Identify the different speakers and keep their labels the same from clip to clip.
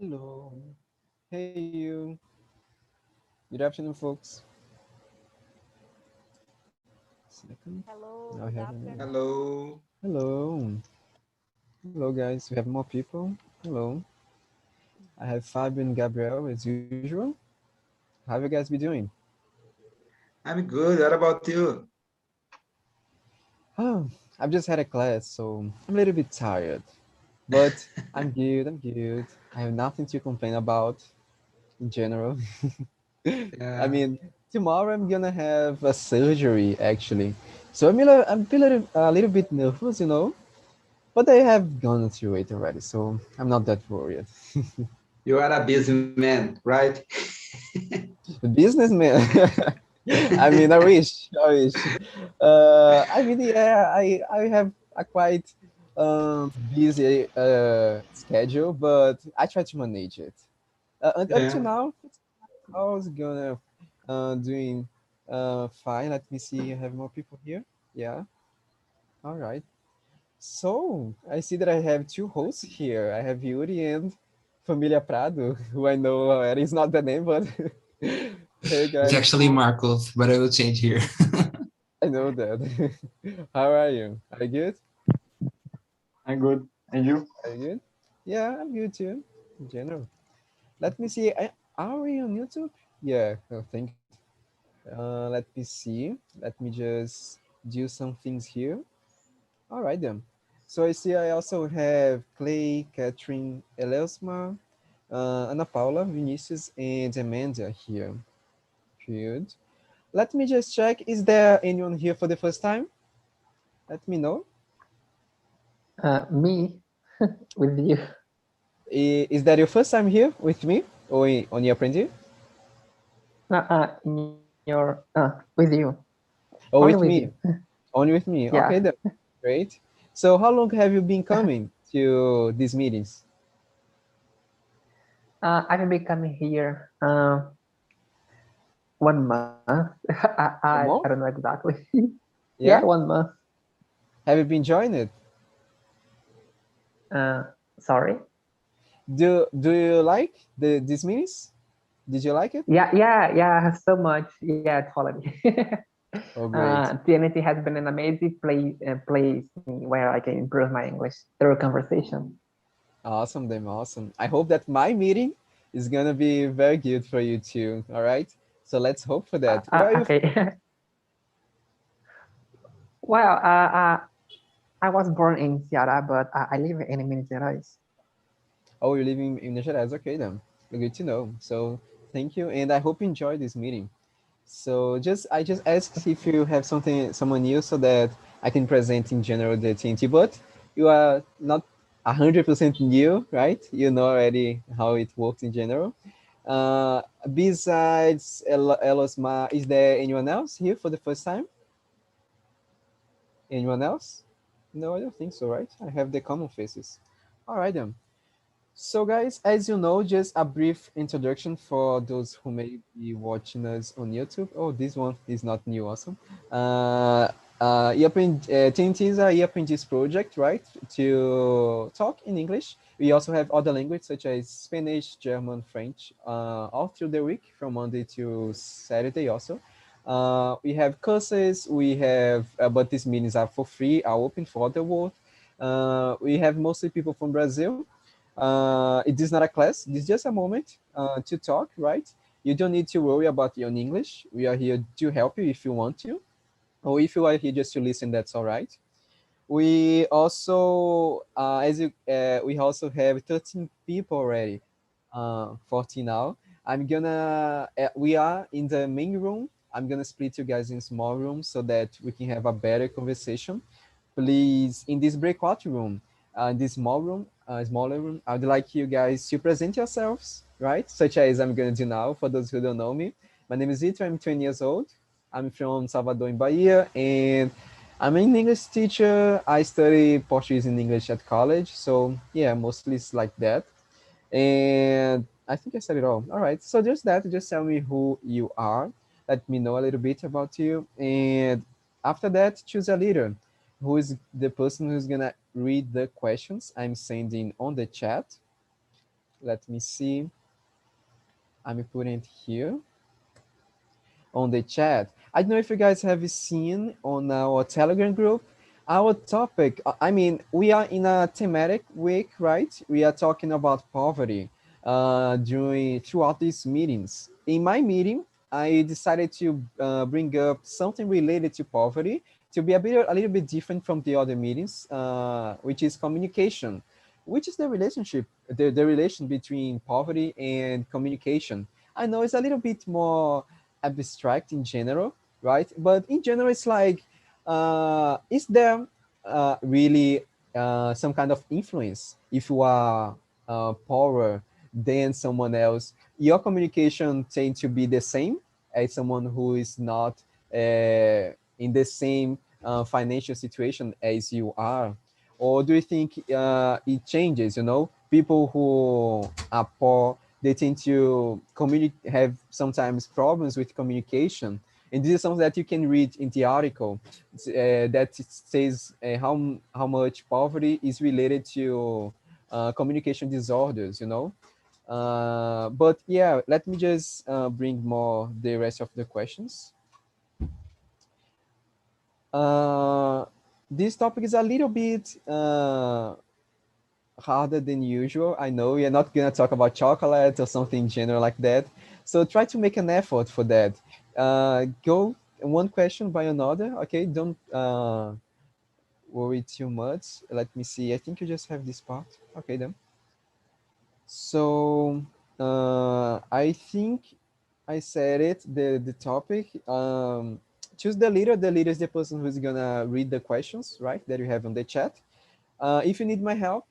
Speaker 1: Hello. Hey, you. Good afternoon, folks. Second.
Speaker 2: Hello,
Speaker 1: Now I
Speaker 2: good
Speaker 1: have an name.
Speaker 2: afternoon.
Speaker 3: Hello.
Speaker 1: Hello. Hello, guys. We have more people. Hello. I have Fabio and Gabriel as usual. How have you guys been doing?
Speaker 3: I'm good. What about you?
Speaker 1: Oh, I've just had a class, so I'm a little bit tired. But I'm good. I'm good. I have nothing to complain about in general. I
Speaker 3: Yeah.
Speaker 1: mean, tomorrow I'm gonna have a surgery actually. So I'm feeling a little bit nervous. But I have gone through it already, so I'm not that worried.
Speaker 3: You are a busy man, right?
Speaker 1: Businessman. I mean, I wish. I mean, yeah, I have a quite busy schedule, but I try to manage it. Up to
Speaker 3: Yeah.
Speaker 1: now, I was gonna doing fine. Let me see. I have more people here. Yeah. All right. So, I see that I have two hosts here. I have Yuri and Familia Prado, who I know is not the name, but hey
Speaker 4: It's
Speaker 1: guys,
Speaker 4: actually Markov, but I will change here.
Speaker 1: I know that. How are you? Are you good?
Speaker 5: I'm good. And you?
Speaker 1: Are you good? Yeah, I'm good too, in general. Let me see. Are we on YouTube? Yeah, oh, thank God. Let me see. Let me just do some things here. All right then. So I see I also have Clay, Catherine, Eleusma, Ana Paula, Vinicius, and Amanda here. Good. Let me just check. Is there anyone here for the first time? Let me know.
Speaker 5: Me with you.
Speaker 1: Is that your first time here with me or on your apprentice?
Speaker 5: In your with you.
Speaker 1: Or
Speaker 5: Only
Speaker 1: with
Speaker 5: with you.
Speaker 1: me? Only with me.
Speaker 5: Yeah.
Speaker 1: Okay, then. Great. So how long have you been coming to these meetings?
Speaker 5: I will be coming here 1 month. I
Speaker 1: A
Speaker 5: don't know
Speaker 1: month?
Speaker 5: exactly. Yeah,
Speaker 1: Yeah?
Speaker 5: 1 month.
Speaker 1: Have you been enjoying it?
Speaker 5: Sorry.
Speaker 1: Do you like these meetings? Did you like it?
Speaker 5: Yeah. So much. Yeah, totally.
Speaker 1: Oh, great.
Speaker 5: TNT has been an amazing place where I can improve my English through conversation.
Speaker 1: Awesome, then awesome. I hope that my meeting is gonna be very good for you too. All right. So let's hope for that. Where are you
Speaker 5: Okay.
Speaker 1: from?
Speaker 5: Well, I was born in Ceará, but I live in Minas Gerais.
Speaker 1: Oh, you're living in Minas Gerais. Okay, then. Good to know. So thank you, and I hope you enjoy this meeting. So I just asked if you have someone new so that I can present in general the TNT, but you are not 100% new, right? You know already how it works in general. Besides Elosma, is there anyone else here for the first time? Anyone else? No, I don't think so, right? I have the common faces. All right then. So, guys, as you know, just a brief introduction for those who may be watching us on YouTube. Oh, this one is not new, awesome. TNT is a e-apprentice project, right? To talk in English. We also have other languages such as Spanish, German, French, all through the week from Monday to Saturday also. We have courses, but these meetings are for free, are open for the world. We have mostly people from Brazil. It is not a class. This is just a moment to talk, right? You don't need to worry about your English. We are here to help you if you want to, or if you are here just to listen, that's all right. We also, we also have 13 people already, 14 now. We are in the main room. I'm gonna split you guys in small rooms so that we can have a better conversation. Please, in this breakout room, this smaller room, I would like you guys to present yourselves, right? Such as I'm gonna do now for those who don't know me. My name is Ito, I'm 20 years old. I'm from Salvador in Bahia, and I'm an English teacher. I study Portuguese and English at college. So yeah, mostly it's like that. And I think I said it all. All right. So just that, just tell me who you are. Let me know a little bit about you. And after that, choose a leader. Who is the person who's gonna read the questions I'm sending on the chat? Let me see. I'm putting it here on the chat. I don't know if you guys have seen on our Telegram group, our topic. I mean, we are in a thematic week, right? We are talking about poverty throughout these meetings. In my meeting, I decided to bring up something related to poverty to be a little bit different from the other meetings, which is communication, which is the relationship, the relation between poverty and communication. I know it's a little bit more abstract in general, right? But in general, it's like, is there really some kind of influence if you are poorer than someone else? Your communication tends to be the same as someone who is not in the same financial situation as you are? Or do you think it changes? You know, people who are poor, they tend to have sometimes problems with communication, and this is something that you can read in the article that says how much poverty is related to communication disorders. You know, but yeah, let me just bring more the rest of the questions. Uh, this topic is a little bit harder than usual. I know we are not gonna talk about chocolate or something general like that. So try to make an effort for that. Go one question by another. Okay, don't worry too much. Let me see. I think you just have this part. Okay then. So I think I said it. The topic. Choose the leader. The leader is the person who's gonna read the questions, right? That you have on the chat. If you need my help,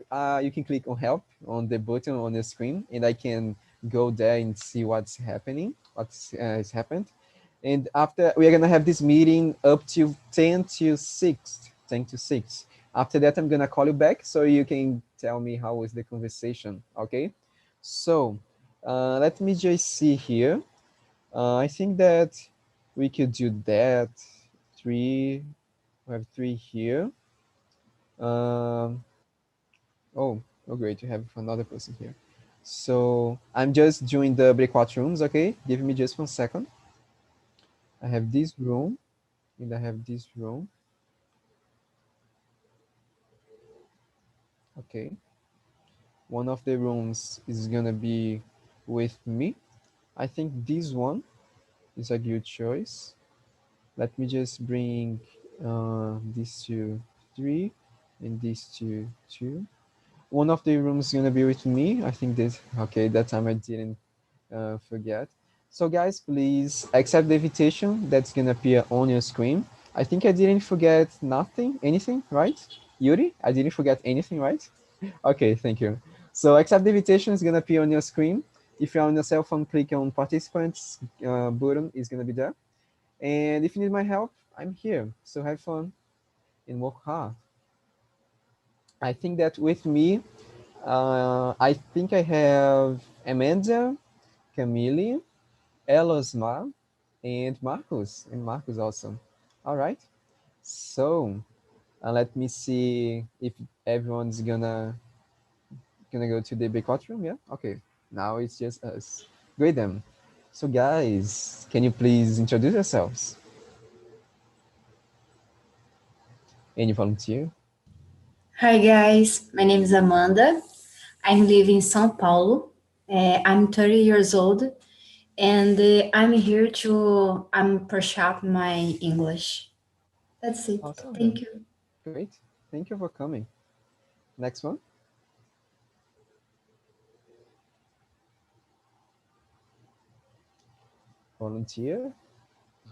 Speaker 1: you can click on help on the button on the screen, and I can go there and see what's happening, what's has happened. And after, we are gonna have this meeting up to 10 to 6, 10 to 6. After that, I'm gonna call you back so you can tell me how was the conversation, okay? So let me just see here. I think that we could do that. We have 3 here. Um, oh, oh, great, you have another person here. So I'm just doing the breakout rooms, okay? Give me just 1 second. I have this room, and I have this room. Okay. One of the rooms is gonna be with me. I think this one is a good choice. Let me just bring these 2, 3, and these 2, 2. One of the rooms is gonna be with me. I think this, okay, that time I didn't forget. So guys, please accept the invitation that's gonna appear on your screen. I think I didn't forget anything, right? Yuri, I didn't forget anything, right? Okay, thank you. So accept the invitation is gonna appear on your screen. If you're on your cell phone, click on participants button, is gonna be there. And if you need my help, I'm here. So have fun and work hard. I think that with me, I think I have Amanda, Camille, Elosmar, and Marcus also. All right. So let me see if everyone's gonna go to the breakout room. Yeah. Okay. Now it's just us. Great then. So guys, can you please introduce yourselves? Any volunteer?
Speaker 2: Hi guys, my name is Amanda. I'm living in São Paulo. I'm 30 years old and I'm here to brush up my English. That's it.
Speaker 1: Awesome
Speaker 2: Thank
Speaker 1: then.
Speaker 2: you.
Speaker 1: Great. Thank you for coming. Next one. Volunteer.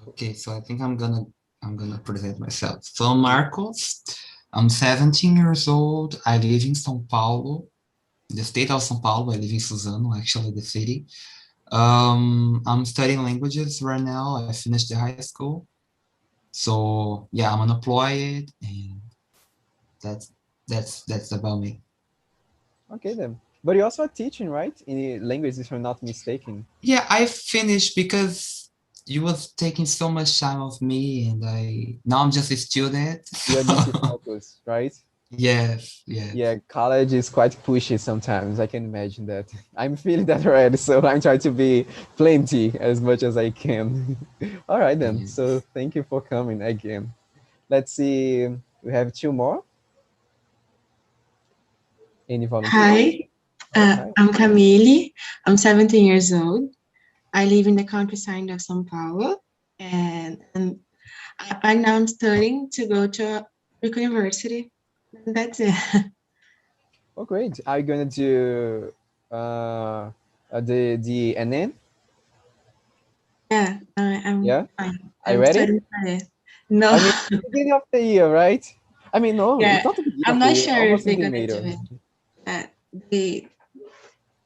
Speaker 4: Okay, so I think I'm gonna present myself. So I'm Marcos. I'm 17 years old. I live in São Paulo, the state of São Paulo. I live in Suzano, actually the city. I'm studying languages right now. I finished the high school. So yeah, I'm unemployed, and that's about me.
Speaker 1: Okay then. But you also are teaching, right? In language, if I'm not mistaken.
Speaker 4: Yeah, I finished because you was taking so much time of me, and now I'm just a student.
Speaker 1: You are need to focus, right?
Speaker 4: Yes, yes.
Speaker 1: Yeah, college is quite pushy sometimes. I can imagine that. I'm feeling that already, so I'm trying to be plenty as much as I can. All right then.
Speaker 4: Yes.
Speaker 1: So thank you for coming again. Let's see. We have two more. Any volunteers?
Speaker 6: Hi,
Speaker 1: Oh, hi.
Speaker 6: I'm Camille. I'm 17 years old. I live in the countryside of São Paulo, and right now I'm studying to go to a university. And that's it.
Speaker 1: Oh, great. Are you gonna do the NN?
Speaker 6: Yeah, I'm
Speaker 1: Yeah.
Speaker 6: fine.
Speaker 1: Are you
Speaker 6: I'm
Speaker 1: ready?
Speaker 6: studying for it. No,
Speaker 1: I mean, beginning of the year, right? I mean, no, it's
Speaker 6: yeah,
Speaker 1: not the beginning
Speaker 6: I'm
Speaker 1: of the
Speaker 6: not
Speaker 1: year.
Speaker 6: sure if
Speaker 1: Almost in
Speaker 6: they're
Speaker 1: the
Speaker 6: gonna do
Speaker 1: middle.
Speaker 6: it. They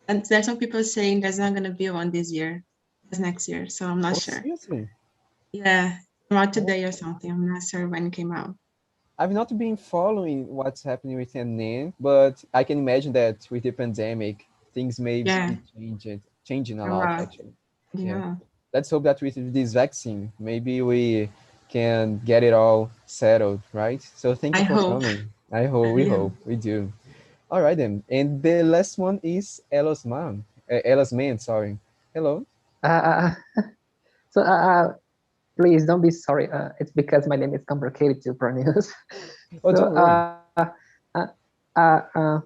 Speaker 6: and there's some people saying there's not gonna be one this year, it's next year, so I'm not
Speaker 1: Oh,
Speaker 6: sure.
Speaker 1: seriously?
Speaker 6: Yeah, come out
Speaker 1: Oh.
Speaker 6: today or something. I'm not sure when it came out.
Speaker 1: I've not been following what's happening with NN, but I can imagine that with the pandemic, things may
Speaker 6: Yeah,
Speaker 1: be changing a
Speaker 6: a
Speaker 1: lot,
Speaker 6: lot.
Speaker 1: actually. Yeah.
Speaker 6: Yeah,
Speaker 1: Let's hope that with this vaccine, maybe we can get it all settled, right? So thank
Speaker 6: I
Speaker 1: you for
Speaker 6: hope.
Speaker 1: coming. I hope, we
Speaker 6: Yeah.
Speaker 1: hope, we do. All right then. And the last one is Ella's mom. Ella's man, sorry. Hello.
Speaker 5: Uh, so please don't be sorry. It's because my name is complicated to pronounce.
Speaker 1: Oh,
Speaker 5: So
Speaker 1: don't worry.
Speaker 5: uh, uh, uh,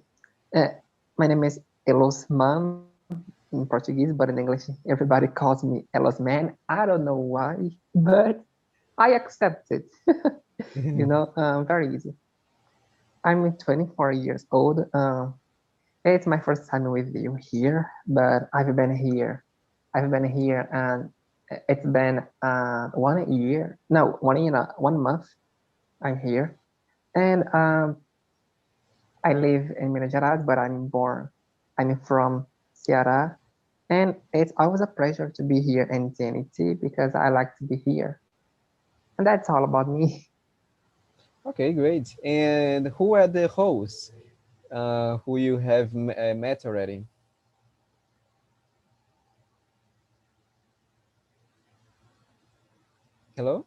Speaker 5: uh, my name is Elos Man in Portuguese, but in English everybody calls me Elos Man. I don't know why, but I accept it. Very easy. I'm 24 years old. It's my first time with you here, but I've been here. I've been here, and it's been 1 year. No, 1 year, 1 month. I'm here, and I live in Minas Gerais, but I'm from Ceará, and it's always a pleasure to be here in TNT because I like to be here, and that's all about me.
Speaker 1: Okay, great. And who are the hosts who you have met already? Hello?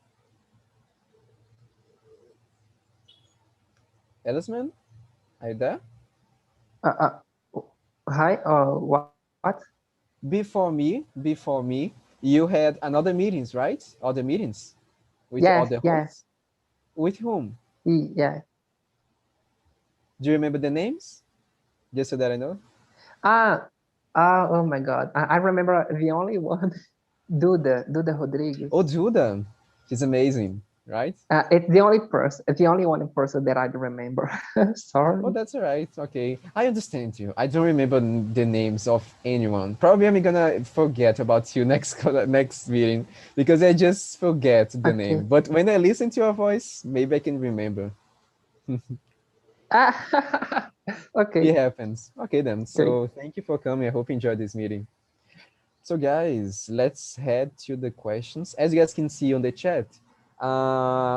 Speaker 1: Ellisman? Are you there?
Speaker 5: Uh, uh, Hi, what?
Speaker 1: Before me, you had another meetings, right? Other meetings with
Speaker 5: Yes,
Speaker 1: other
Speaker 5: yes,
Speaker 1: hosts? With whom?
Speaker 5: yeah.
Speaker 1: Do you remember the names? Just so that I know.
Speaker 5: Ah, oh my God. I remember the only one, Duda Rodriguez.
Speaker 1: Oh, Judah. She's amazing, right?
Speaker 5: It's the only one person that I remember. Sorry.
Speaker 1: Oh, that's all right. Okay, I understand you. I don't remember the names of anyone. Probably I'm gonna forget about you next meeting because I just forget the name.
Speaker 5: Okay.
Speaker 1: But when I listen to your voice, maybe I can remember.
Speaker 5: Okay,
Speaker 1: It happens. Okay then.
Speaker 5: great.
Speaker 1: So thank you for coming. I hope you enjoyed this meeting. So guys, let's head to the questions. As you guys can see on the chat,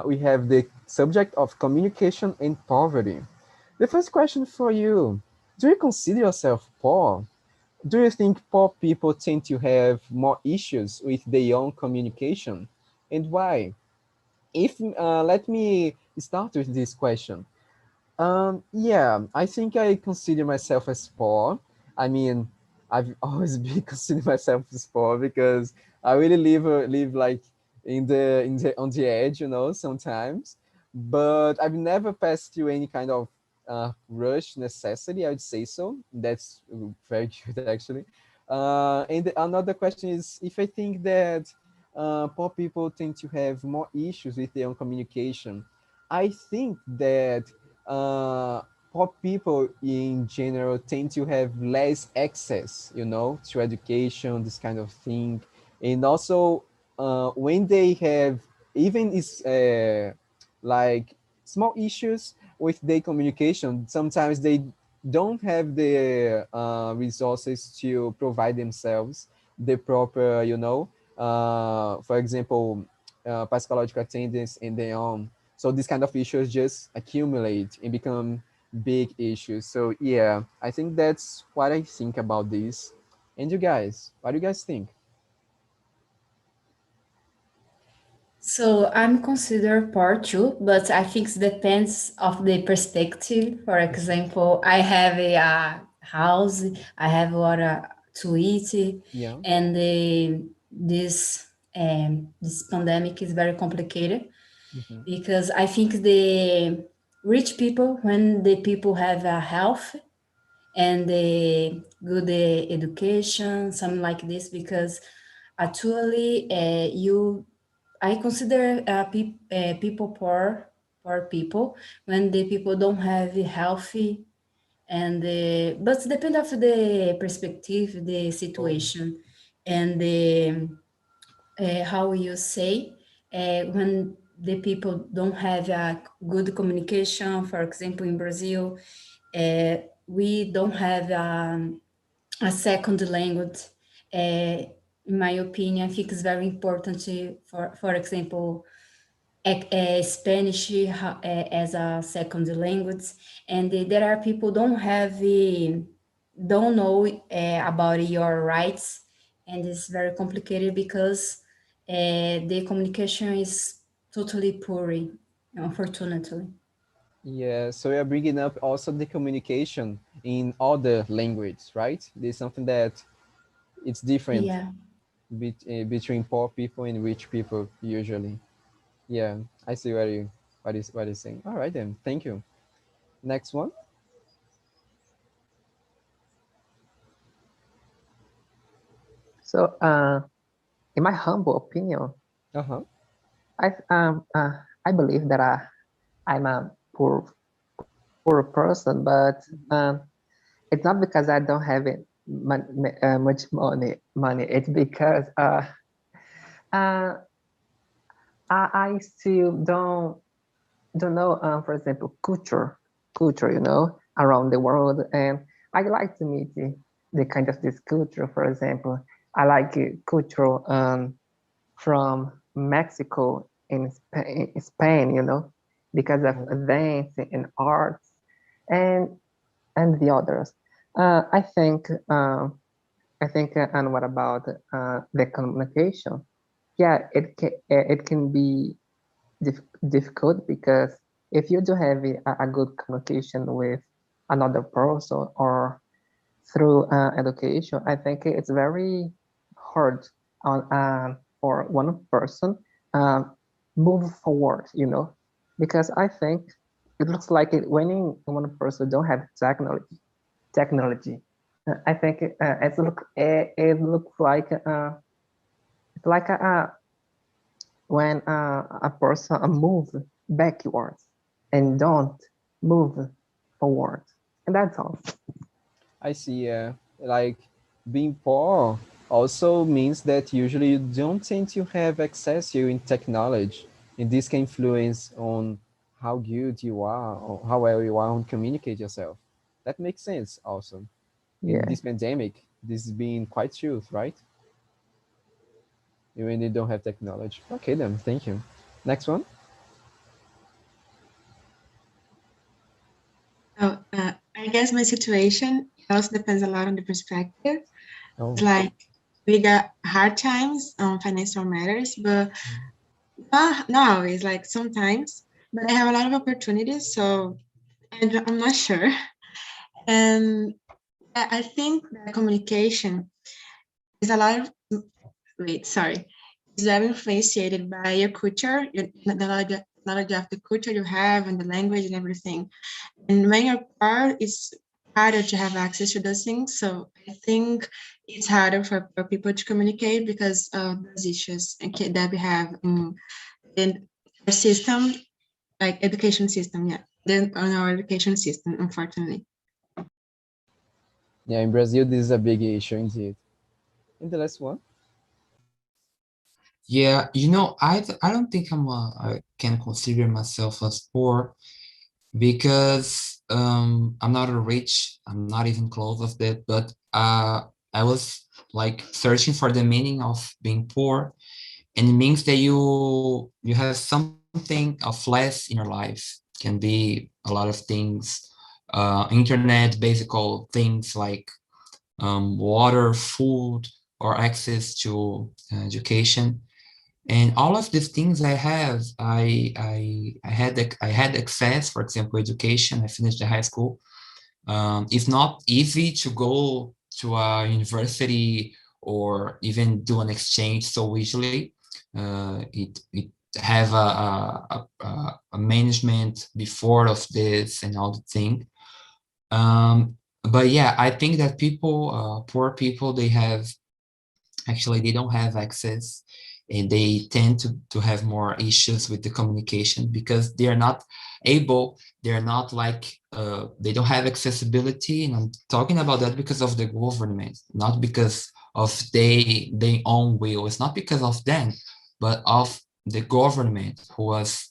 Speaker 1: we have the subject of communication and poverty. The first question for you, do you consider yourself poor? Do you think poor people tend to have more issues with their own communication? And why? If Let me start with this question. Yeah, I think I consider myself as poor. I mean, I've always been considered myself as poor because I really live like in the on the edge, sometimes. But I've never passed through any kind of rush necessity. I would say so. That's very good actually. And another question is if I think that poor people tend to have more issues with their own communication. I think that uh, poor people in general tend to have less access, to education, this kind of thing, and also when they have even is like small issues with their communication, sometimes they don't have the resources to provide themselves the proper, for example, psychological attendance in their own, so these kind of issues just accumulate and become big issues. So yeah, I think that's what I think about this. And you guys, what do you guys think?
Speaker 2: So I'm considered poor too, but I think it depends of the perspective. For example, I have a house, I have water to eat,
Speaker 1: Yeah.
Speaker 2: and this pandemic is very complicated
Speaker 1: Mhm.
Speaker 2: because I think the rich people, when the people have a health and the good education, something like this, because actually you I consider people poor people when the people don't have healthy and but depend of the perspective, the situation, and the how you say when the people don't have a good communication. For example, in Brazil, uh, we don't have a second language. In my opinion, I think it's very important to, for example, Spanish as a second language, and there are people don't know about your rights, and it's very complicated because the communication is totally poor, unfortunately.
Speaker 1: Yeah, so we are bringing up also the communication in other language, right? There's something that it's different
Speaker 2: Yeah.
Speaker 1: between poor people and rich people usually. Yeah, I see what you saying. All right then, thank you. Next one.
Speaker 5: So, in my humble opinion,
Speaker 1: Uh-huh.
Speaker 5: I believe that I'm a poor person, but it's not because I don't have much money. It's because uh, I still don't know, for example, culture, around the world, and I like to meet the kind of this culture. For example, I like cultural from Mexico and Spain, because of
Speaker 1: Mhm.
Speaker 5: dance and arts and the others. Uh, I think um, and what about the communication? Yeah, it can be difficult because if you do have a good communication with another person or through education, I think it's very hard on for one person um, move forward, because I think it looks like one person don't have technology. I think it looks like it's like when a person move backwards and don't move forward, and that's all.
Speaker 1: I see. Like being poor also means that usually you don't tend to have access to in technology, and this can influence on how good you are or how well you are on communicate yourself. That makes sense also. In
Speaker 5: Yeah.
Speaker 1: this pandemic, this is being quite truth, right? You really don't have technology. Okay then, thank you. Next one.
Speaker 6: Oh, I guess my situation also depends a lot on the perspective.
Speaker 1: Oh.
Speaker 6: It's like we got hard times on financial matters, but not always, like sometimes. But I have a lot of opportunities, so I'm not sure. And I think that communication is a lot of, wait, sorry, is very influenced by your culture, the knowledge of the culture you have and the language and everything. And when you're poor, it's harder to have access to those things. So I think it's harder for people to communicate because of those issues that we have in our system, like education system, yeah. Then on our education system, unfortunately.
Speaker 1: Yeah, in Brazil, this is a big issue indeed. And the last one.
Speaker 4: Yeah, I don't think I can consider myself as poor because I'm not a rich, I'm not even close of that, but I was like searching for the meaning of being poor, and it means that you have something of less in your life. Can be a lot of things, internet, basic things like water, food, or access to education. And all of these things I had access, for example, education. I finished the high school. It's not easy to go to a university or even do an exchange so easily. It have a management before of this and all the thing. But yeah, I think that people, poor people, they don't have access, and they tend to have more issues with the communication because they are not able, they're not like, they don't have accessibility. And I'm talking about that because of the government, not because of their own will. It's not because of them, but of the government who was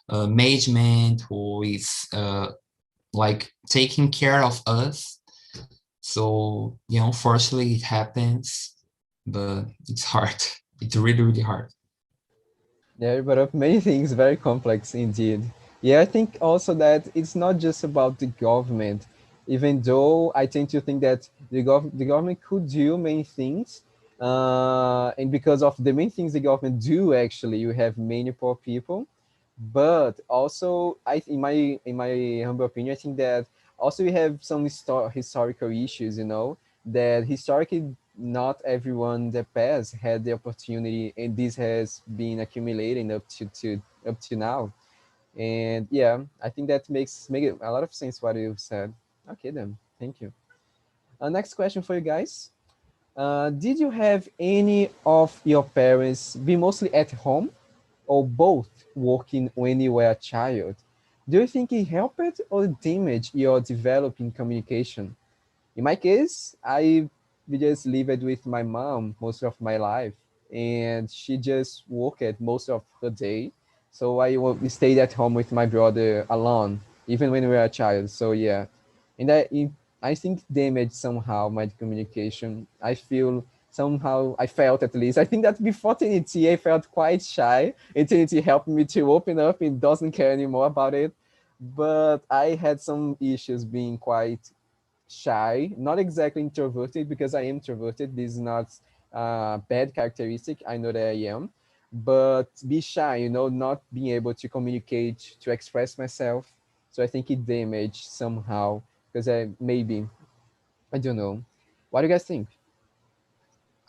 Speaker 4: management, who is like taking care of us. So, unfortunately it happens, but it's hard. It's really, really hard.
Speaker 1: Yeah, you brought up many things, very complex indeed. Yeah, I think also that it's not just about the government, even though I tend to think that the government could do many things. And because of the main things the government do, actually, you have many poor people. But also, in my humble opinion, I think that also we have some historical issues, that historically not everyone that passed had the opportunity, and this has been accumulating up to now. And yeah, I think that make it a lot of sense what you said. Okay, then, thank you. Next question for you guys. Did you have any of your parents be mostly at home or both working when you were a child? Do you think it helped or damaged your developing communication? In my case, I just lived with my mom most of my life, and she just worked most of her day. So we stayed at home with my brother alone, even when we were a child. So yeah, and I think damaged somehow my communication. I feel somehow I felt at least. I think that before TNT, I felt quite shy, and TNT helped me to open up and doesn't care anymore about it. But I had some issues being quite shy, not exactly introverted because I am introverted. This is not a bad characteristic. I know that I am, but be shy, not being able to communicate, to express myself. So I think it damaged somehow because I don't know. What do you guys think?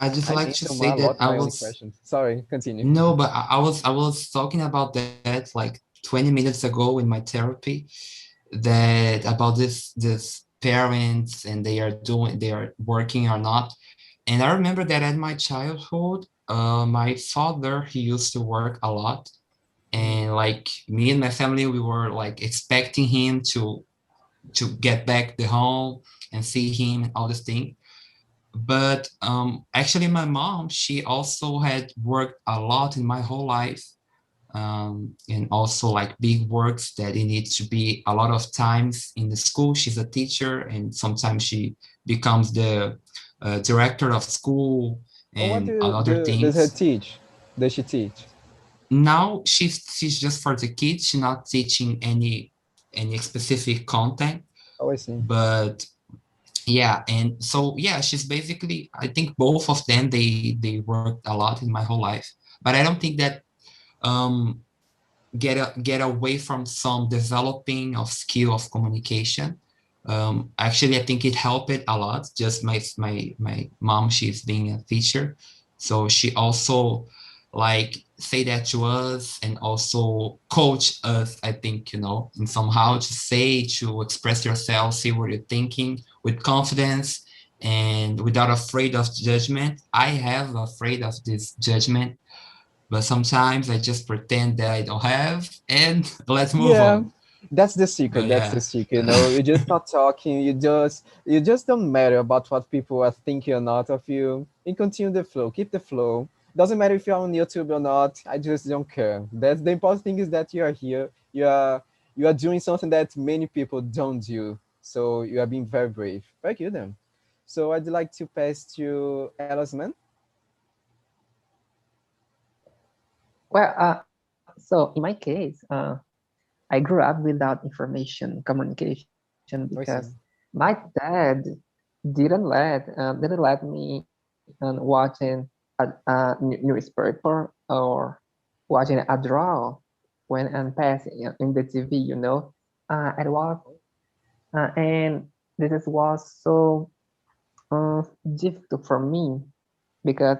Speaker 4: I just
Speaker 1: I
Speaker 4: like to
Speaker 1: answered
Speaker 4: say
Speaker 1: a
Speaker 4: that
Speaker 1: lot my only questions. Sorry, continue.
Speaker 4: no, but I was talking about that like 20 minutes ago in my therapy, that about this parents, and they are working or not. And I remember that at my childhood, my father, he used to work a lot. And like me and my family, we were like expecting him to get back the home and see him and all this thing. But actually, my mom, she also had worked a lot in my whole life, and also like big works that it needs to be a lot of times in the school. She's a teacher, and sometimes she becomes the director of school
Speaker 1: Oh, what
Speaker 4: and other
Speaker 1: does her
Speaker 4: things.
Speaker 1: teach? Does she teach?
Speaker 4: Now she's just for the kids. She's not teaching any specific content,
Speaker 1: Oh, I see.
Speaker 4: but yeah. And so yeah, she's basically, I think both of them, they worked a lot in my whole life. But I don't think that um get away from some developing of skill of communication. Actually, I think it helped it a lot. Just my mom, she's being a teacher, so she also like say that to us and also coach us. I think, and somehow to say, to express yourself, say what you're thinking with confidence and without afraid of judgment. I have afraid of this judgment, but sometimes I just pretend that I don't have, and let's move
Speaker 1: Yeah,
Speaker 4: on.
Speaker 1: that's the secret.
Speaker 4: But
Speaker 1: That's the
Speaker 4: yeah,
Speaker 1: secret. You just start talking. You just don't matter about what people are thinking or not of you. You continue the flow. Keep the flow. Doesn't matter if you're on YouTube or not. I just don't care. That's the important thing is that you are here. You are doing something that many people don't do. So you are being very brave. Very good then. So I'd like to pass to Alice, man.
Speaker 5: Well, so in my case, I grew up without information communication
Speaker 1: I
Speaker 5: because
Speaker 1: see.
Speaker 5: my dad didn't let me watching a a newspaper or watching a draw when I'm passing in the TV, you know. It was and was so difficult for me because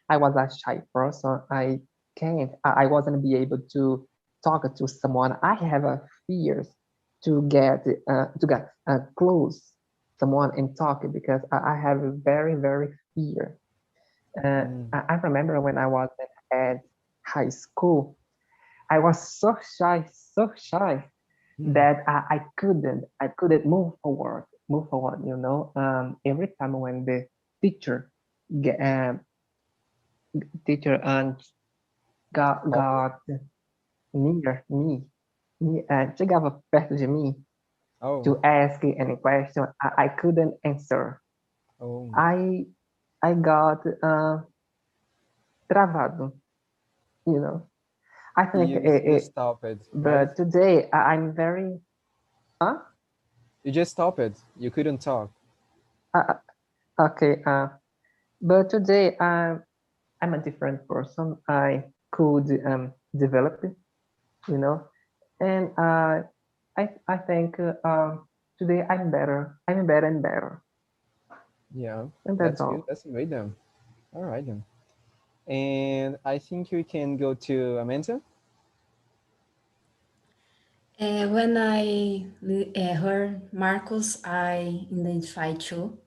Speaker 5: I was a shy person. I wasn't be able to talk to someone. I have a fears to get close someone and talk because I have a very fear. I remember when I was at high school, I was so shy that I couldn't move forward. You know, every time when the teacher ge- um, teacher got near me, chegava perto de mim
Speaker 1: Oh,
Speaker 5: to ask any question, I couldn't answer.
Speaker 1: oh.
Speaker 5: I got travado, you know. I think
Speaker 1: You stop it, right?
Speaker 5: but today I'm very, huh?
Speaker 1: You just stop it. You couldn't talk.
Speaker 5: Uh, okay, but today I'm a different person. I could develop it, you know, and I think today I'm better. I'm better and better,
Speaker 1: Yeah,
Speaker 5: and that's
Speaker 1: that's good.
Speaker 5: all.
Speaker 1: That's great then. All right then. And I think we can go to Amanda.
Speaker 2: When I heard Marcos, I identified too.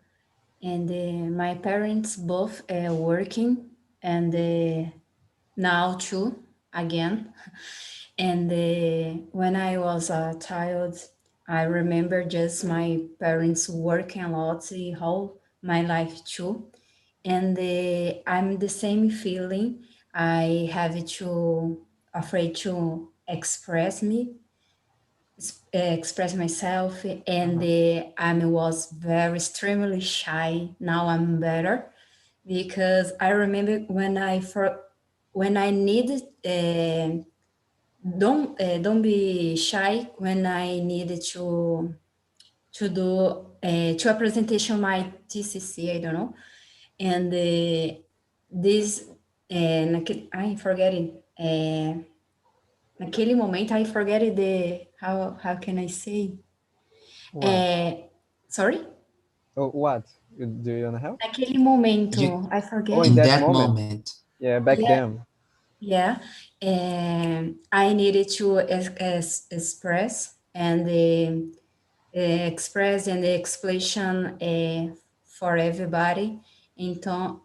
Speaker 2: And my parents both working, and now too again. And when I was a child, I remember just my parents working a lot all my life too. And I'm the same feeling. I have to afraid to express myself, and I was very extremely shy. Now I'm better because I remember when I needed don't be shy when I needed to do to a presentation my TCC, I don't know, and this I forget it. Naquele momento I forget it, the how can I say?
Speaker 1: What?
Speaker 2: Sorry?
Speaker 1: Oh, what? Do you want to help?
Speaker 2: Naquele momento,
Speaker 4: You,
Speaker 2: I
Speaker 1: Oh,
Speaker 2: forget.
Speaker 1: in
Speaker 4: in
Speaker 1: that
Speaker 4: that
Speaker 1: moment.
Speaker 4: moment,
Speaker 1: Yeah, back
Speaker 2: Yeah,
Speaker 1: then.
Speaker 2: yeah. And I needed to express and express and the explanation for everybody. Então,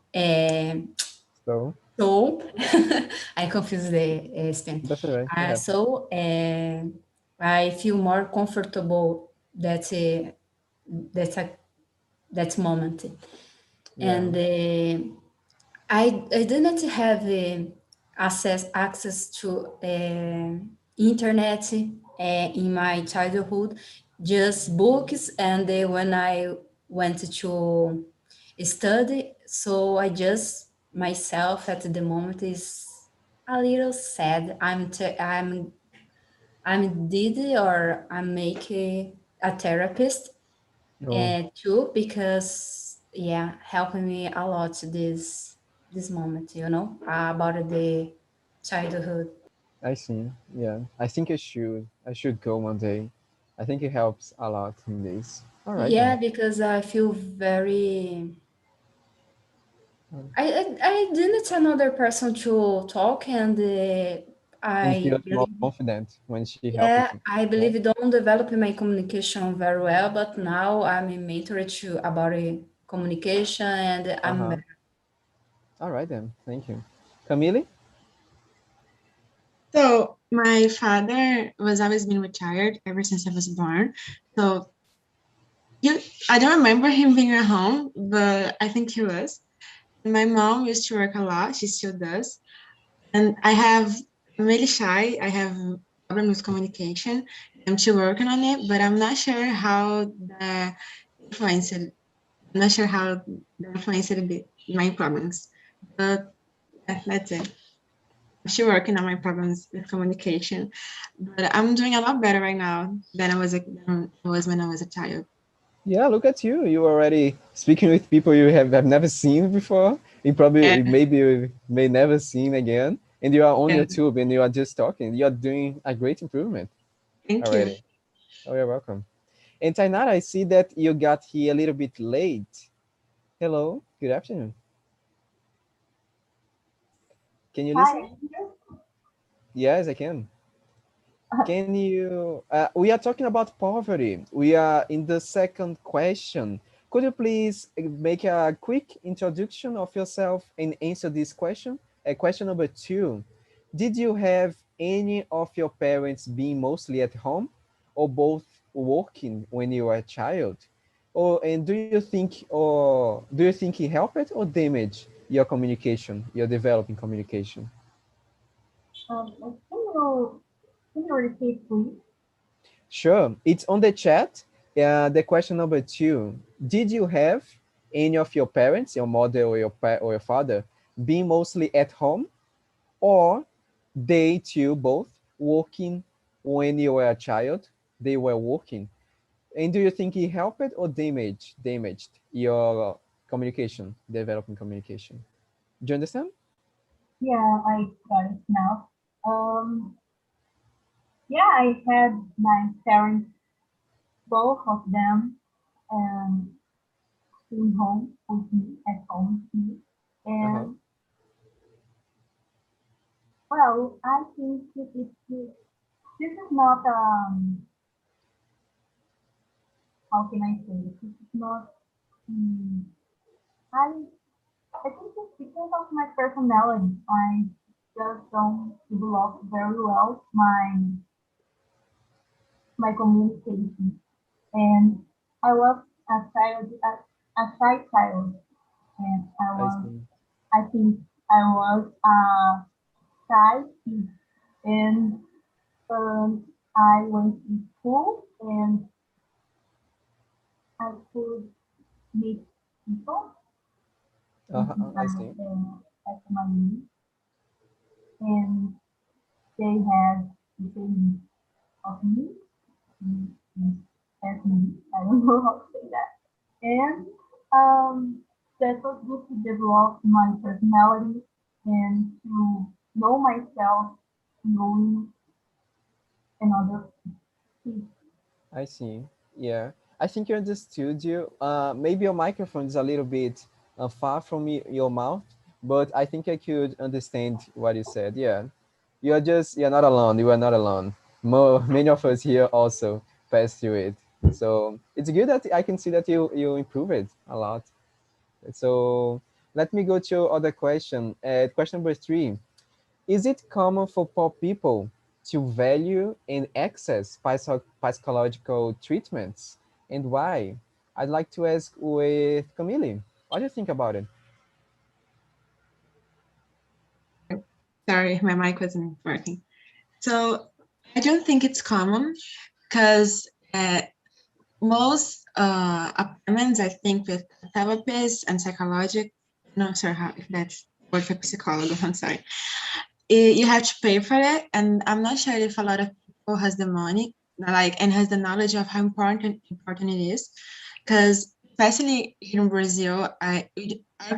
Speaker 1: So
Speaker 2: so I confused the spelling.
Speaker 1: that's all right. It happens.
Speaker 2: So I feel more comfortable that that moment.
Speaker 1: Yeah.
Speaker 2: And I didn't have access to internet in my childhood, just books. And when I went to study, so I just myself at the moment is a little sad. I'm did or I'm making a therapist
Speaker 1: Oh,
Speaker 2: too, because yeah, helping me a lot this moment, about the childhood.
Speaker 1: I see. Yeah, I think I should go one day. I think it helps a lot in this. All right
Speaker 2: Yeah,
Speaker 1: then.
Speaker 2: because I feel very. I didn't another person to talk, and
Speaker 1: And
Speaker 2: I
Speaker 1: feels more
Speaker 2: believe,
Speaker 1: confident when she helps
Speaker 2: yeah,
Speaker 1: you.
Speaker 2: I
Speaker 1: Right?
Speaker 2: believe don't develop my communication very well, but now I'm a mentor to about communication, and I'm
Speaker 1: Uh-huh. All right then. Thank you. Camille?
Speaker 6: So my father was always been retired ever since I was born. So I don't remember him being at home, but I think he was. My mom used to work a lot. She still does. And I'm really shy. I have problem with communication. I'm still working on it, but I'm not sure how the influenced. I'm not sure how the influenced my problems. But that's it. I'm still working on my problems with communication, but I'm doing a lot better right now than I was when I was a child.
Speaker 1: Yeah, look at you. You already speaking with people you have never seen before. You probably
Speaker 6: Yeah,
Speaker 1: maybe you may never seen again. And you are on
Speaker 6: yeah.
Speaker 1: YouTube and you are just talking. You are doing a great improvement
Speaker 6: Thank you.
Speaker 1: already. Oh, you're welcome. And Tainara, I see that you got here a little bit late. Hello, good afternoon. Can you
Speaker 7: Hi,
Speaker 1: listen? Yes, I can. Can you? We are talking about poverty. We are in the second question. Could you please make a quick introduction of yourself and answer this question? Question number two: did you have any of your parents being mostly at home, or both working when you were a child? Or and do you think it helped or damaged your communication, your developing communication?
Speaker 7: can you repeat, please?
Speaker 1: Sure. It's on the chat. The question number two: did you have any of your parents, your mother or or your father, being mostly at home, or they too both working when you were a child? They were working. And do you think it helped or damaged your communication, developing communication? Do you understand?
Speaker 7: Yeah, I got it now. Um, yeah, I had my parents, both of them, um, in home with me, at home with me.
Speaker 1: Uh-huh.
Speaker 7: And well, I think this is not, how can I say it? This is not, um, I, I think it's because of my personality. I just don't develop very well my communication. And I was a shy child, and
Speaker 1: I see.
Speaker 7: I think I was a shy kid, and I went to school, and I could meet people
Speaker 1: Uh-huh.
Speaker 7: looking
Speaker 1: I see.
Speaker 7: at my needs, and they had the same of me, mm, as me. I don't know how to say that. And that was good to develop my personality and to know myself, knowing another people.
Speaker 1: I see. Yeah. I think you're in the studio. Maybe your microphone is a little bit far from your mouth, but I think I could understand what you said. Yeah. You're not alone. You are not alone. Many of us here also pass through it. So it's good that I can see that you improve it a lot. So let me go to other question. Question number three. Is it common for poor people to value and access psychological treatments? And why? I'd like to ask with Camille. What do you think about it?
Speaker 6: Sorry, my mic wasn't working. So I don't think it's common because most appointments, I think, with therapists and psychological, no, sorry, how, if that's word for psychologist, I'm sorry. You have to pay for it, and I'm not sure if a lot of people has the money, like, and has the knowledge of how important it is, because especially here in Brazil, our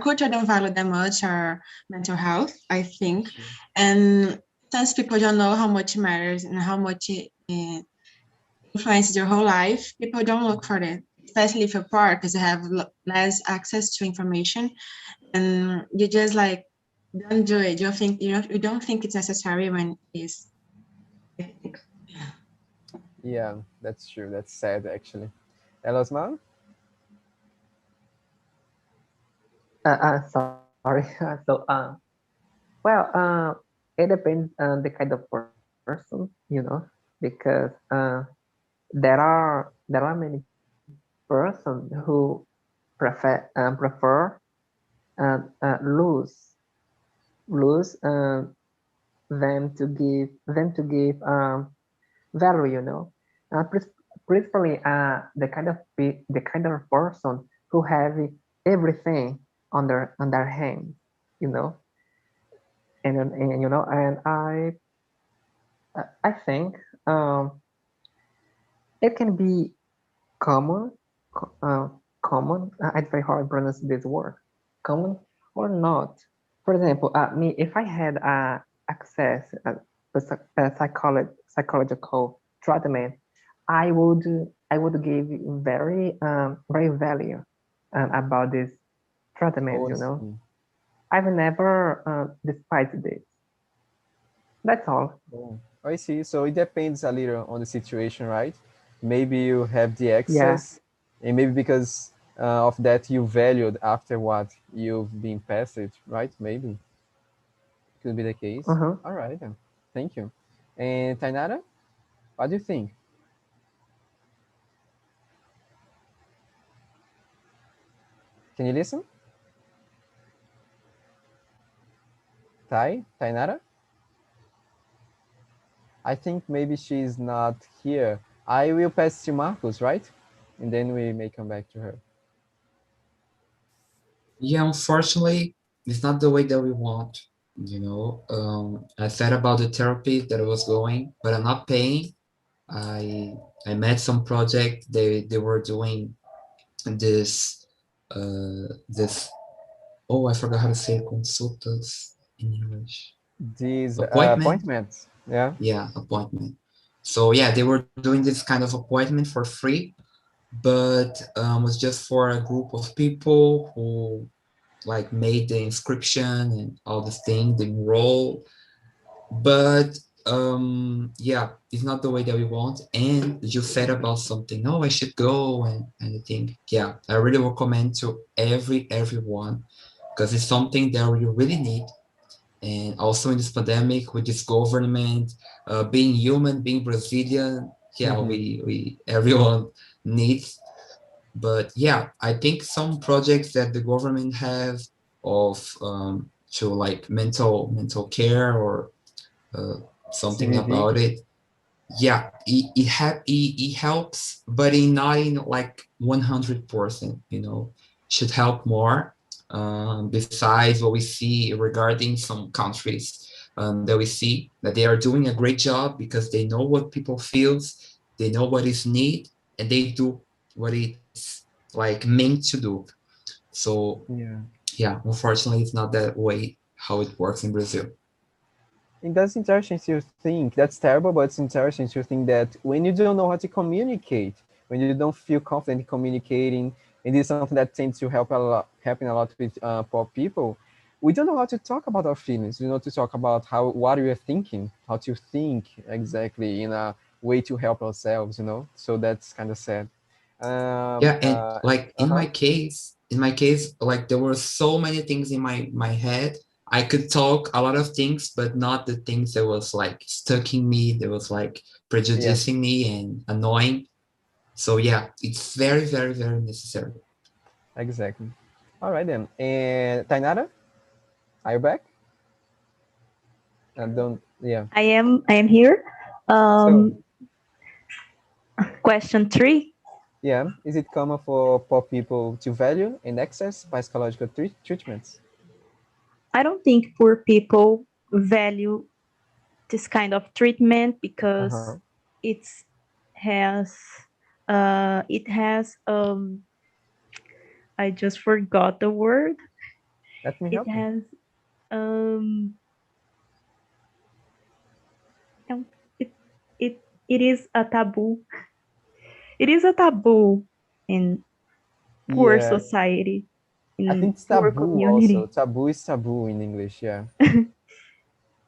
Speaker 6: culture don't value that much our mental health, I think, and since people don't know how much it matters and how much it influences your whole life, people don't look for it, especially if you're poor, because you have less access to information, and you just like don't do it. You don't think it's necessary when it is. I think.
Speaker 1: Yeah, that's true. That's sad, actually. Elosman?
Speaker 5: Sorry. So, well, it depends on the kind of person, because there are many persons who prefer lose value, principally the kind of person who have everything on their hands, you know, and I think um, it can be common common. It's very hard to pronounce this word. Common or not? For example, me, if I had access psychological treatment, I would give very value about this treatment.
Speaker 1: Oh, I
Speaker 5: You know,
Speaker 1: see.
Speaker 5: I've never despised this. That's all.
Speaker 1: Oh, I see. So it depends a little on the situation, right? Maybe you have the
Speaker 5: Yeah.
Speaker 1: access, and maybe because of that you valued after what you've been passed, right? Maybe could be the case.
Speaker 5: Uh-huh.
Speaker 1: All right, then. Thank you. And Tainara, what do you think? Can you listen? Tainara? I think maybe she's not here. I will pass to Marcus, right? And then we may come back to her.
Speaker 4: Yeah, unfortunately, it's not the way that we want. I said about the therapy that I was going, but I'm not paying. I I met some project. They were doing this this oh, I forgot how to say consultas in English.
Speaker 1: These
Speaker 4: Appointment?
Speaker 1: appointments, yeah.
Speaker 4: Yeah, appointment. So yeah, they were doing this kind of appointment for free, but was just for a group of people who like made the inscription and all this thing, the enroll. But yeah, it's not the way that we want. And you said about something, no, I should go, and I think, yeah, I really recommend to everyone because it's something that we really need. And also in this pandemic with this government, being human, being Brazilian, yeah,
Speaker 1: Mhm.
Speaker 4: we everyone needs. But yeah, I think some projects that the government have of to like mental care or uh, something
Speaker 1: CVV.
Speaker 4: about it. Yeah, it helps, but in not in like 100%. Should help more. Besides what we see regarding some countries that we see that they are doing a great job because they know what people feels, they know what is need, and they do what it's like meant to do. So
Speaker 1: Yeah.
Speaker 4: yeah, unfortunately, it's not that way how it works in Brazil.
Speaker 1: And that's interesting to think. That's terrible, but it's interesting to think that when you don't know how to communicate, when you don't feel confident in communicating, and this is something that tends to happen a lot with poor people. We don't know how to talk about our feelings. We know to talk about what we are thinking, how to think exactly in a way to help ourselves. So that's kind of sad.
Speaker 4: Yeah, and like
Speaker 1: Uh-huh.
Speaker 4: in my case, like there were so many things in my head. I could talk a lot of things, but not the things that was like stuck in me, that was like
Speaker 1: Yes,
Speaker 4: prejudicing me and annoying. So yeah, it's very, very, very necessary.
Speaker 1: exactly. All right then. And Tainara, are you back? Don't. Yeah.
Speaker 7: I am here.
Speaker 1: So,
Speaker 7: Question 3.
Speaker 1: yeah, is it common for poor people to value and access psychological treatments?
Speaker 7: I don't think poor people value this kind of treatment
Speaker 1: Uh-huh.
Speaker 7: because it's has it has I just forgot the word.
Speaker 1: Let me
Speaker 7: It
Speaker 1: help you.
Speaker 7: has um um, it it is a taboo. It is a taboo in poor
Speaker 1: Yeah,
Speaker 7: society,
Speaker 1: I
Speaker 7: in
Speaker 1: think it's
Speaker 7: poor
Speaker 1: taboo also.
Speaker 7: community.
Speaker 1: Taboo is taboo in English, yeah.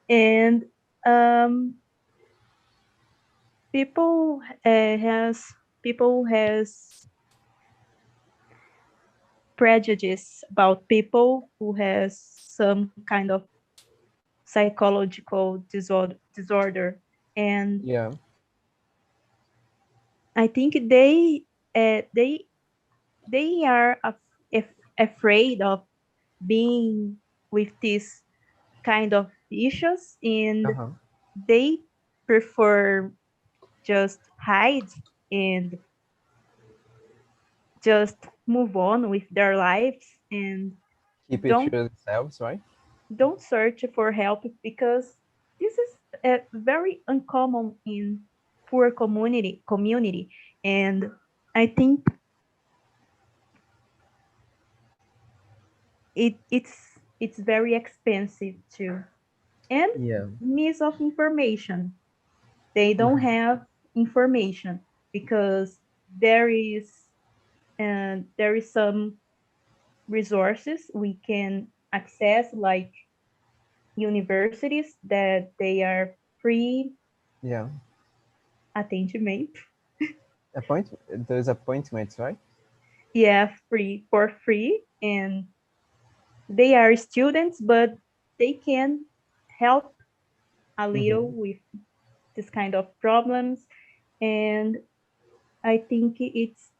Speaker 7: And um people has prejudice about people who has some kind of psychological disorder, and
Speaker 1: Yeah.
Speaker 7: I think they are afraid of being with these kind of issues, and
Speaker 1: Uh-huh.
Speaker 7: they prefer just hide and just move on with their lives and
Speaker 1: Keep it to
Speaker 7: don't
Speaker 1: themselves, right?
Speaker 7: don't search for help, because this is very uncommon in poor community, and I think it's very expensive too. And
Speaker 1: Yeah.
Speaker 7: miss of information. They don't have information because there is some resources we can access, like universities that they are free
Speaker 1: Yeah.
Speaker 7: atendimento.
Speaker 1: Those appointments, right?
Speaker 7: Yeah, free for free, and they are students, but they can help a little
Speaker 1: Mm-hmm.
Speaker 7: with this kind of problems. And I think it's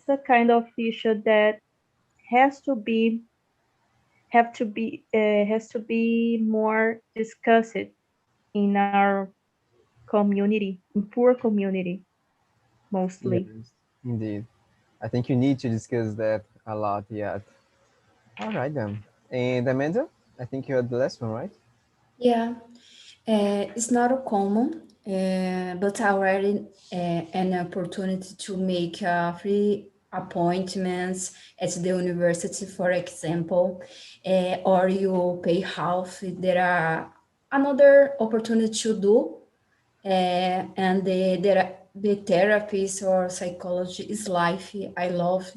Speaker 7: a kind of issue that has to be has to be more discussed in our community, in poor community mostly.
Speaker 1: Yes, indeed. I think you need to discuss that a lot yet. All right then. And Amanda, I think you had the last one, right?
Speaker 2: Yeah, it's not a common, but already an opportunity to make free appointments at the university, for example, or you pay half. There are another opportunity to do, and the therapist or psychology is life. I love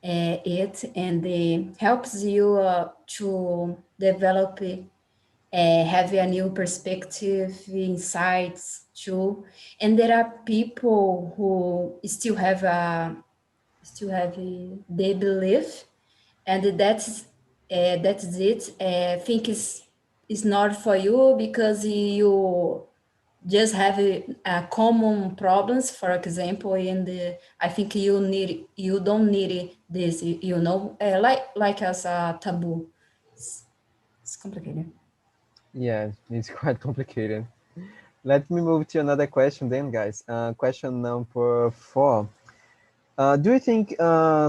Speaker 2: it, and it helps you to develop have a new perspective, insights too. And there are people who still have they belief, and that's it. Think is not for you because you just have common problems, for example, and I think you don't need this, like as a taboo. It's complicated.
Speaker 1: Yeah, it's quite complicated. Let me move to another question then, guys. Question number 4. Do you think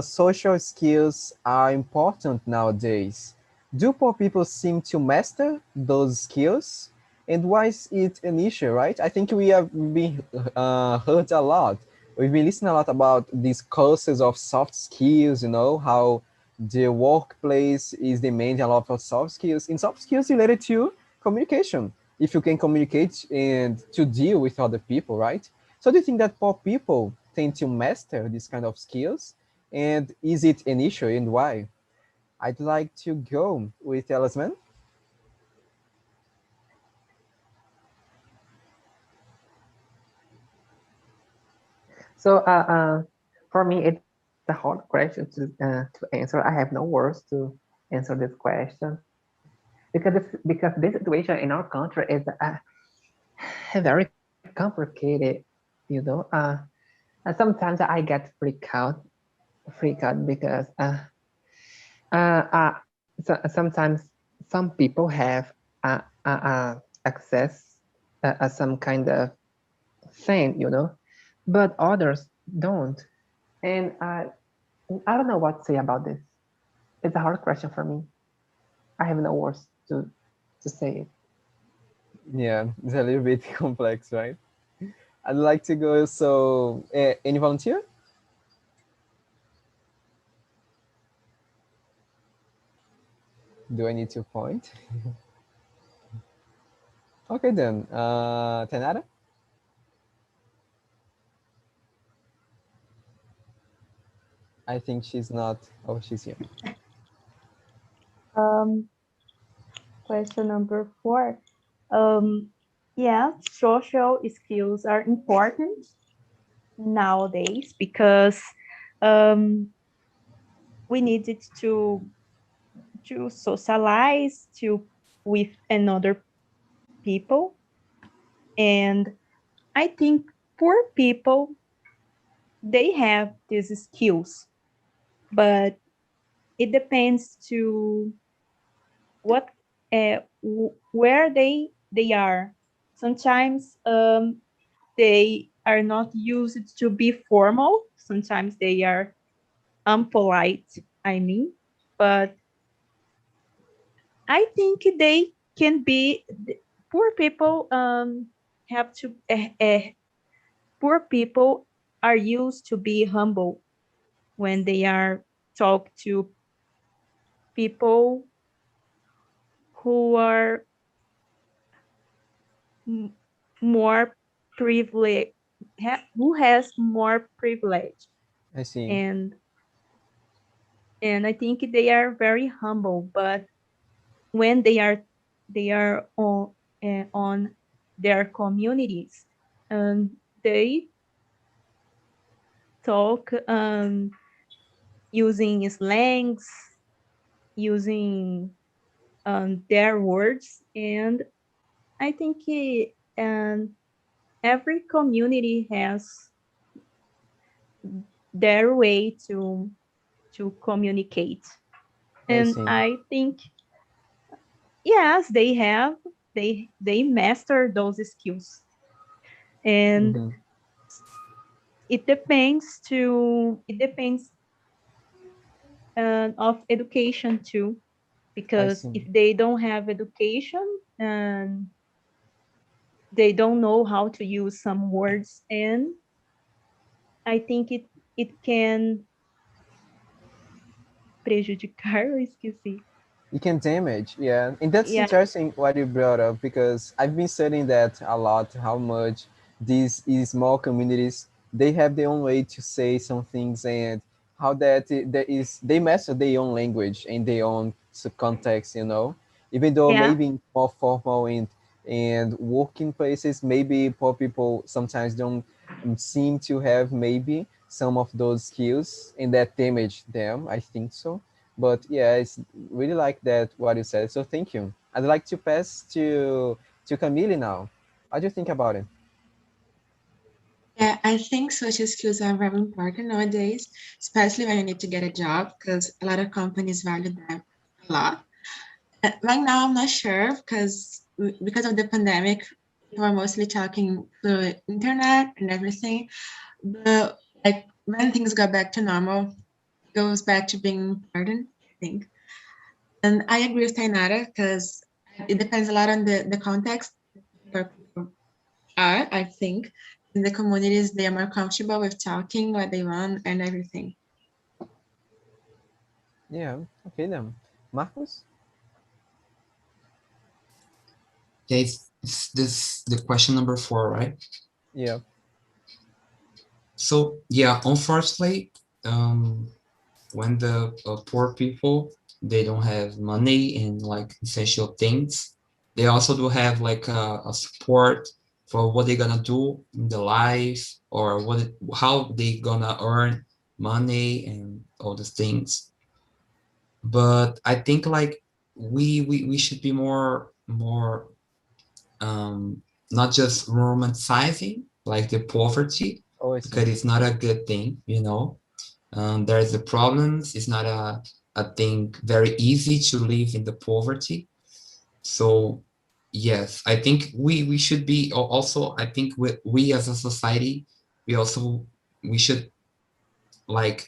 Speaker 1: social skills are important nowadays? Do poor people seem to master those skills? And why is it an issue, right? I think we have been heard a lot. We've been listening a lot about these courses of soft skills, how the workplace is demanding a lot of soft skills, and soft skills related to communication. If you can communicate and to deal with other people, right? So do you think that poor people tend to master this kind of skills? And is it an issue and why? I'd like to go with Elisman.
Speaker 5: So for me, it's a hard question to answer. I have no words to answer this question because this situation in our country is very complicated. You know, and sometimes I get freak out because sometimes some people have access some kind of thing, but others don't. And I don't know what to say about this. It's a hard question for me. I have no words to say it.
Speaker 1: Yeah, it's a little bit complex, right? I'd like to go. So, any volunteer? Do I need to point? Okay, then. Tanara? I think she's not. Oh, she's here.
Speaker 7: Um, Question number 4. Yeah, social skills are important nowadays because um, we need it to socialize to with another people. And I think poor people, they have these skills, but it depends to what where they are. Sometimes they are not used to be formal. Sometimes they are unpolite, I mean. But I think they can be poor people. Have to Poor people are used to be humble when they are talked to people who are more privileged, who has more privilege,
Speaker 1: I see.
Speaker 7: and I think they are very humble. But when they are on their communities, and they talk using slangs, using their words, and I think every community has their way to communicate.
Speaker 1: I
Speaker 7: And
Speaker 1: see.
Speaker 7: I think yes, they master those skills. And
Speaker 1: Mm-hmm.
Speaker 7: it depends of education too,
Speaker 1: I
Speaker 7: because
Speaker 1: see.
Speaker 7: if they don't have education and they don't know how to use some words, and I think it can prejudicar, eu esqueci.
Speaker 1: You can damage, yeah. And that's
Speaker 7: Yeah,
Speaker 1: interesting what you brought up because I've been studying that a lot, how much these small communities they have their own way to say some things and how there is they master their own language and their own context, you know. Even though
Speaker 7: yeah,
Speaker 1: maybe in more formal and working places, maybe poor people sometimes don't seem to have maybe some of those skills and that damage them. I think so, but yeah, it's really like that what you said. So thank you. I'd like to pass to Camille now. What do you think about it?
Speaker 6: Yeah, I think social skills are very important nowadays, especially when you need to get a job, because a lot of companies value them a lot. Right now, I'm not sure because of the pandemic, people are mostly talking through internet and everything. But like when things go back to normal, it goes back to being important, I think. And I agree with Tainara because it depends a lot on the context where people are, I think. In the communities, they are more comfortable with talking what they want and everything.
Speaker 1: Yeah, okay then. Marcos?
Speaker 4: Okay, it's this the question number 4, right?
Speaker 1: Yeah.
Speaker 4: So yeah, unfortunately, when the poor people they don't have money and like essential things, they also do have like a support for what they're gonna do in the life or how they gonna earn money and all these things. But I think like we should be more um, not just romanticizing like the poverty
Speaker 1: Oh, I
Speaker 4: because
Speaker 1: see.
Speaker 4: it's not a good thing, you know. There's the problems. It's not a thing very easy to live in the poverty. So yes, I think we should be also. I think we as a society, we also we should like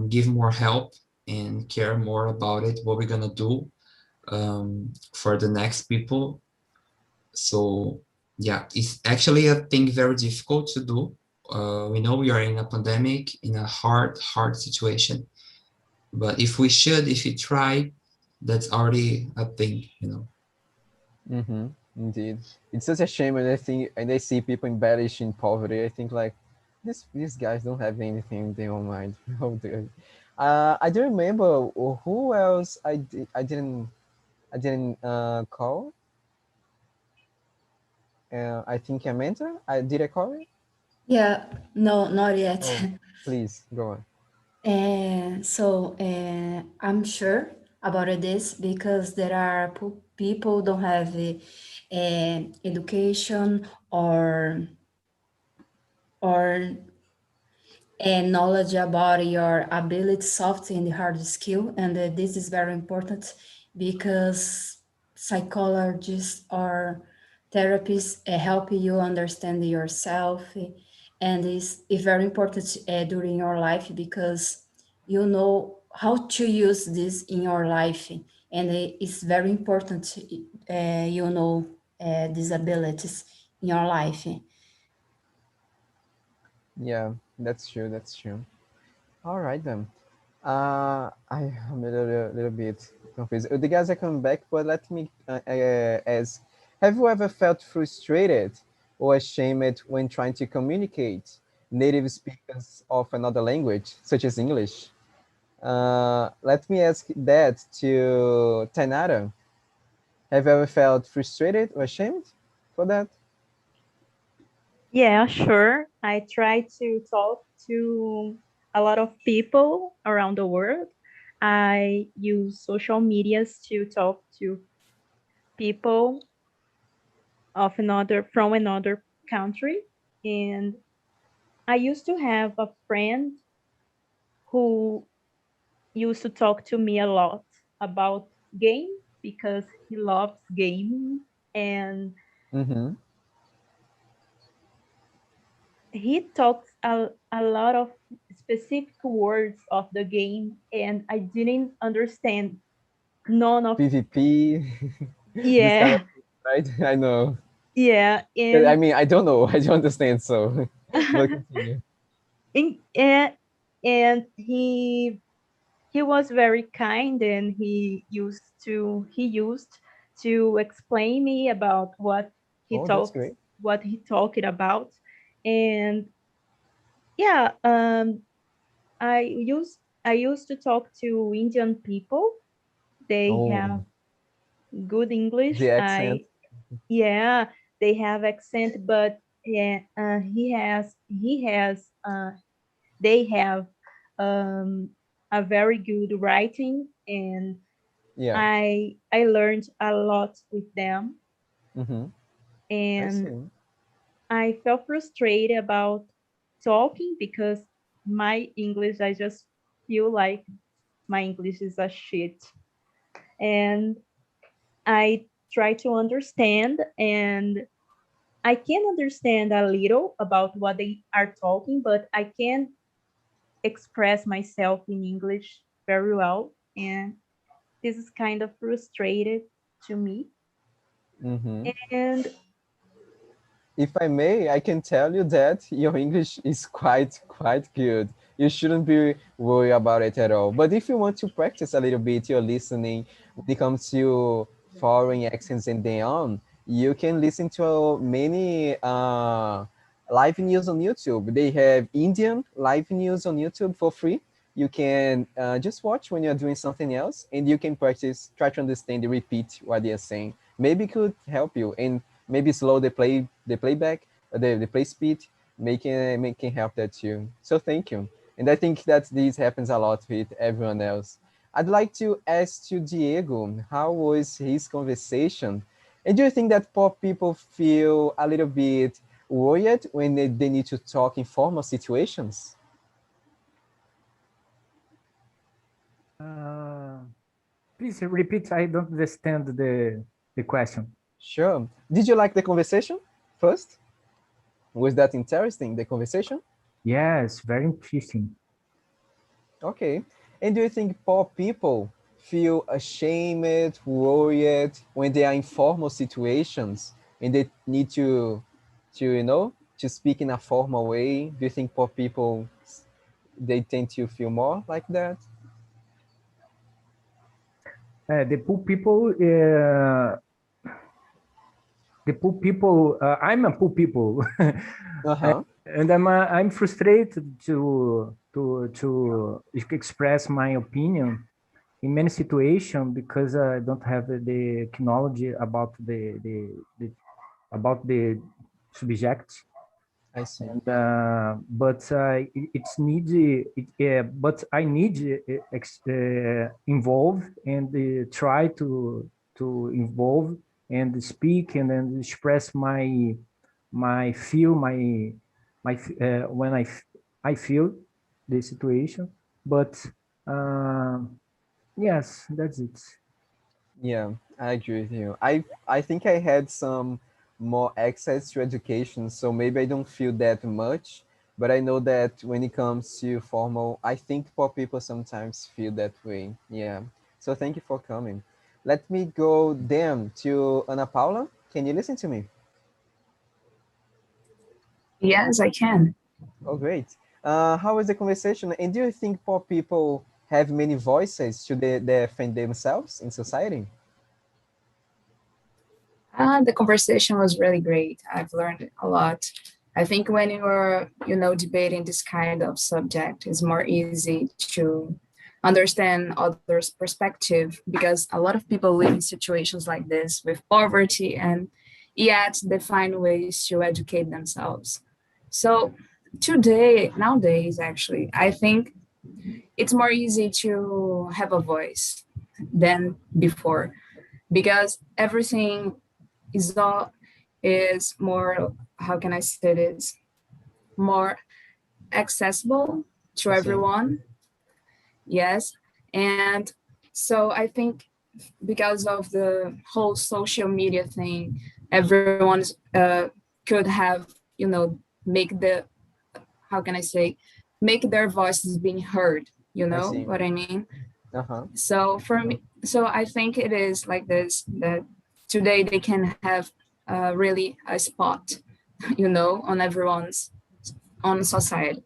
Speaker 4: give more help and care more about it. What we're gonna do for the next people. So yeah, it's actually a thing very difficult to do. We know we are in a pandemic, in a hard situation. But if we try, that's already a thing, you know.
Speaker 1: Mm-hmm. Indeed. It's such a shame when I see people embellishing poverty. I think like these guys don't have anything in their own mind. Oh dear. I do remember who else I didn't call. I think a mentor. I call it?
Speaker 2: Yeah, no, not yet.
Speaker 1: Oh, please go on.
Speaker 2: I'm sure about this because there are people don't have education or knowledge about your ability, soft and hard skill, and this is very important because psychologists or therapists help you understand yourself, and is very important during your life because you know how to use this in your life, and it's very important you know these abilities in your life.
Speaker 1: Yeah, that's true. That's true. All right then. I am a little bit confused. The guys are coming back, but let me ask, have you ever felt frustrated or ashamed when trying to communicate native speakers of another language, such as English? Let me ask that to Tainara. Have you ever felt frustrated or ashamed for that?
Speaker 8: Yeah, sure. I try to talk to a lot of people around the world. I use social medias to talk to people of another from another country. And I used to have a friend who used to talk to me a lot about games because he loves gaming, and
Speaker 1: Mm-hmm.
Speaker 8: he talks a lot of specific words of the game, and I didn't understand none of.
Speaker 1: PvP, this kind of
Speaker 8: Yeah.
Speaker 1: thing, right? I know.
Speaker 8: Yeah.
Speaker 1: I
Speaker 8: And
Speaker 1: mean, I don't know. I don't understand, so but continue.
Speaker 8: in, and he was very kind, and he used to explain me about
Speaker 1: Oh, that's great.
Speaker 8: what he talked about. And yeah, I used to talk to Indian people. They have
Speaker 1: Oh,
Speaker 8: good English.
Speaker 1: the accent.
Speaker 8: I Yeah, they have accent, but yeah, they have um, a very good writing, and
Speaker 1: Yeah.
Speaker 8: I learned a lot with them,
Speaker 1: Mm-hmm. I
Speaker 8: and
Speaker 1: see.
Speaker 8: I felt frustrated about talking because my English, I just feel like my English is a shit. And I try to understand, and I can understand a little about what they are talking, but I can't express myself in English very well. And this is kind of frustrated to me.
Speaker 1: Mm-hmm.
Speaker 8: And
Speaker 1: If I may, I can tell you that your English is quite good. You shouldn't be worried about it at all. But if you want to practice a little bit your listening when it comes to foreign accents and then on, you can listen to many live news on YouTube. They have Indian live news on YouTube for free. You can just watch when you're doing something else, and you can practice, try to understand, and repeat what they are saying. Maybe it could help you. And maybe slow the playback, the play speed, making help that too. So thank you. And I think that this happens a lot with everyone else. I'd like to ask to Diego, how was his conversation? And do you think that poor people feel a little bit worried when they need to talk in formal situations?
Speaker 9: Please repeat. I don't understand the question.
Speaker 1: Sure. Did you like the conversation first? Was that interesting, the conversation?
Speaker 9: Yes, very interesting.
Speaker 1: Okay. And do you think poor people feel ashamed, worried when they are in formal situations and they need to speak in a formal way? Do you think poor people they tend to feel more like that?
Speaker 9: The poor people. The poor people. I'm a poor people,
Speaker 1: Uh-huh.
Speaker 9: and I'm frustrated to express my opinion in many situations because I don't have the knowledge about the subject.
Speaker 1: I see.
Speaker 9: And but it's need but I need involve and try to involve and speak and then express my feel my when I feel the situation. But uh, yes, that's it.
Speaker 1: Yeah, I agree with you. I think I had some more access to education, so maybe I don't feel that much. But I know that when it comes to formal, I think poor people sometimes feel that way. Yeah. So thank you for coming. Let me go then to Ana Paula. Can you listen to me?
Speaker 2: Yes, I can.
Speaker 1: Oh, great. How was the conversation? And do you think poor people have many voices to defend themselves in society?
Speaker 10: The conversation was really great. I've learned a lot. I think when you're, debating this kind of subject, it's more easy to understand others' perspective because a lot of people live in situations like this with poverty and yet they find ways to educate themselves. So nowadays, actually, I think it's more easy to have a voice than before because everything is more, how can I say this, more accessible to everyone. Yes. And so I think because of the whole social media thing, everyone could have, make the, how can I say, make their voices being heard, you know what I mean? So for me, so I think it is like this, that today they can have really a spot, on everyone's, in society.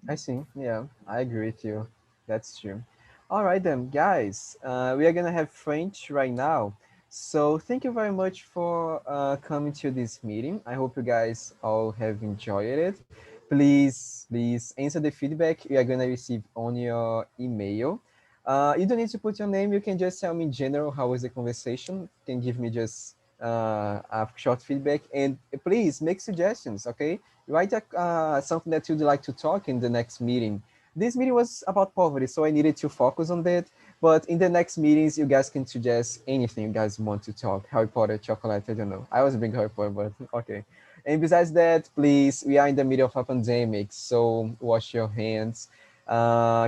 Speaker 1: I see. Yeah, I agree with you. That's true. All right then, guys. We are gonna have French right now. So thank you very much for coming to this meeting. I hope you guys all have enjoyed it. Please answer the feedback you are gonna receive on your email. You don't need to put your name. You can just tell me in general how was the conversation. You can give me just a short feedback, and please make suggestions. Okay, write something that you'd like to talk in the next meeting. This meeting was about poverty, so I needed to focus on that. But in the next meetings, you guys can suggest anything you guys want to talk. Harry Potter, chocolate, I don't know. I was a big Harry Potter, but okay. And besides that, please, we are in the middle of a pandemic, so wash your hands,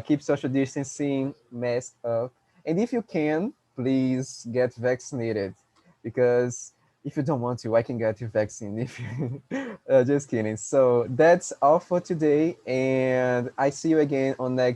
Speaker 1: keep social distancing, mask up, and if you can, please get vaccinated, because if you don't want to, I can get you vaccine. If you, just kidding. So that's all for today, and I see you again on next